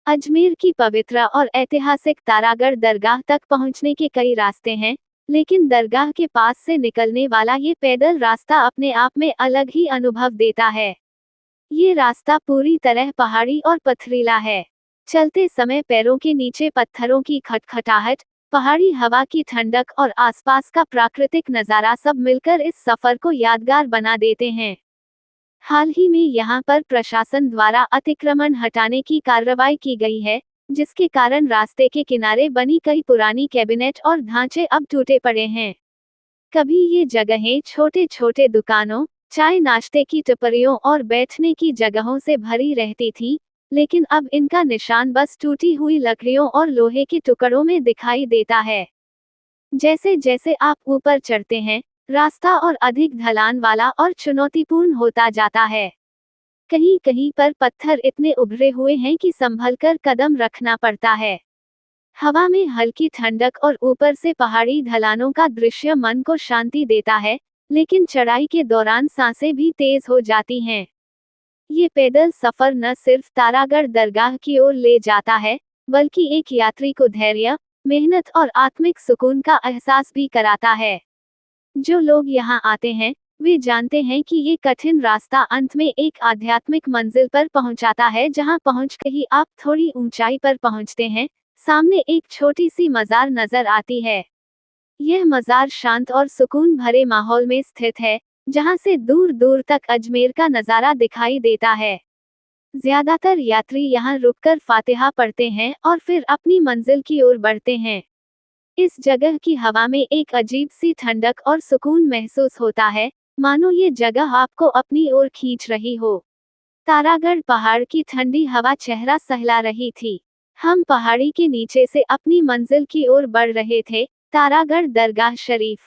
अजमेर की पवित्र और ऐतिहासिक तारागढ़ दरगाह तक पहुंचने के कई रास्ते हैं, लेकिन दरगाह के पास से निकलने वाला ये पैदल रास्ता अपने आप में अलग ही अनुभव देता है। ये रास्ता पूरी तरह पहाड़ी और पथरीला है। चलते समय पैरों के नीचे पत्थरों की खटखटाहट, पहाड़ी हवा की ठंडक और आसपास का प्राकृतिक नज़ारा सब मिलकर इस सफर को यादगार बना देते हैं। हाल ही में यहाँ पर प्रशासन द्वारा अतिक्रमण हटाने की कार्रवाई की गई है, जिसके कारण रास्ते के किनारे बनी कई पुरानी कैबिनेट और ढांचे अब टूटे पड़े हैं। कभी ये जगहें छोटे छोटे दुकानों, चाय नाश्ते की टपरियों और बैठने की जगहों से भरी रहती थीं, लेकिन अब इनका निशान बस टूटी हुई लकड़ियों और लोहे के टुकड़ों में दिखाई देता है। जैसे जैसे आप ऊपर चढ़ते हैं, रास्ता और अधिक ढलान वाला और चुनौतीपूर्ण होता जाता है। कहीं कहीं पर पत्थर इतने उभरे हुए हैं कि संभलकर कदम रखना पड़ता है। हवा में हल्की ठंडक और ऊपर से पहाड़ी ढलानों का दृश्य मन को शांति देता है, लेकिन चढ़ाई के दौरान सांसें भी तेज हो जाती हैं। ये पैदल सफर न सिर्फ तारागढ़ दरगाह की ओर ले जाता है, बल्कि एक यात्री को धैर्य, मेहनत और आत्मिक सुकून का एहसास भी कराता है। जो लोग यहाँ आते हैं, वे जानते हैं कि ये कठिन रास्ता अंत में एक आध्यात्मिक मंजिल पर पहुंचाता है, जहाँ पहुंचकर ही आप थोड़ी ऊंचाई पर पहुंचते हैं, सामने एक छोटी सी मजार नजर आती है। यह मजार शांत और सुकून भरे माहौल में स्थित है, जहाँ से दूर दूर तक अजमेर का नज़ारा दिखाई देता है। ज्यादातर यात्री यहाँ रुककर फातिहा पढ़ते हैं और फिर अपनी मंजिल की ओर बढ़ते हैं। इस जगह की हवा में एक अजीब सी ठंडक और सुकून महसूस होता है, मानो ये जगह आपको अपनी ओर खींच रही हो। तारागढ़ पहाड़ की ठंडी हवा चेहरा सहला रही थी। हम पहाड़ी के नीचे से अपनी मंजिल की ओर बढ़ रहे थे, तारागढ़ दरगाह शरीफ।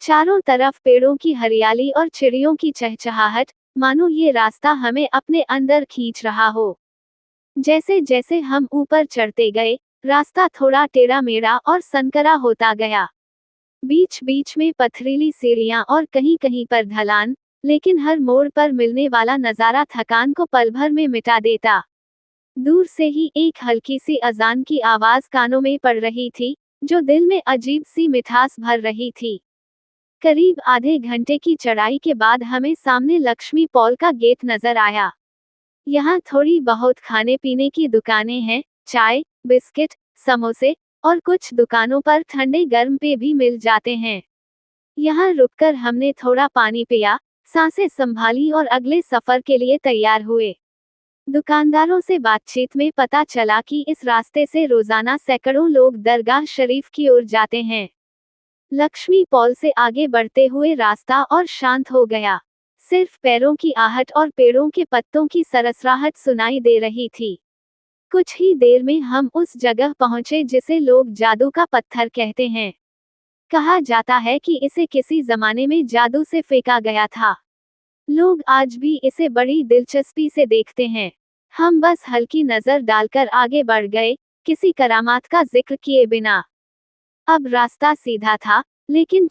चारों तरफ पेड़ों की हरियाली और चिड़ियों की चहचहाहट, मानो ये रास्ता हमें अपने अंदर खींच रहा हो। जैसे जैसे हम ऊपर चढ़ते गए, रास्ता थोड़ा टेढ़ा मेढ़ा और संकरा होता गया। बीच बीच में पथरीली सीढ़ियां और कहीं कहीं पर ढलान, लेकिन हर मोड़ पर मिलने वाला नज़ारा थकान को पल भर में मिटा देता। दूर से ही एक हल्की सी अजान की आवाज कानों में पड़ रही थी, जो दिल में अजीब सी मिठास भर रही थी। करीब आधे घंटे की चढ़ाई के बाद हमें सामने लक्ष्मी पॉल का गेट नजर आया। यहाँ थोड़ी बहुत खाने पीने की दुकानें हैं, चाय, बिस्किट, समोसे और कुछ दुकानों पर ठंडे गर्म पेय भी मिल जाते हैं। यहाँ रुककर हमने थोड़ा पानी पिया, सांसें संभाली और अगले सफर के लिए तैयार हुए। दुकानदारों से बातचीत में पता चला कि इस रास्ते से रोजाना सैकड़ों लोग दरगाह शरीफ की ओर जाते हैं। लक्ष्मी पॉल से आगे बढ़ते हुए रास्ता और शांत हो गया। सिर्फ पैरों की आहट और पेड़ों के पत्तों की सरसराहट सुनाई दे रही थी। कुछ ही देर में हम उस जगह पहुंचे जिसे लोग जादू का पत्थर कहते हैं। कहा जाता है कि इसे किसी जमाने में जादू से फेंका गया था। लोग आज भी इसे बड़ी दिलचस्पी से देखते हैं। हम बस हल्की नजर डालकर आगे बढ़ गए, किसी करामात का जिक्र किए बिना। अब रास्ता सीधा था, लेकिन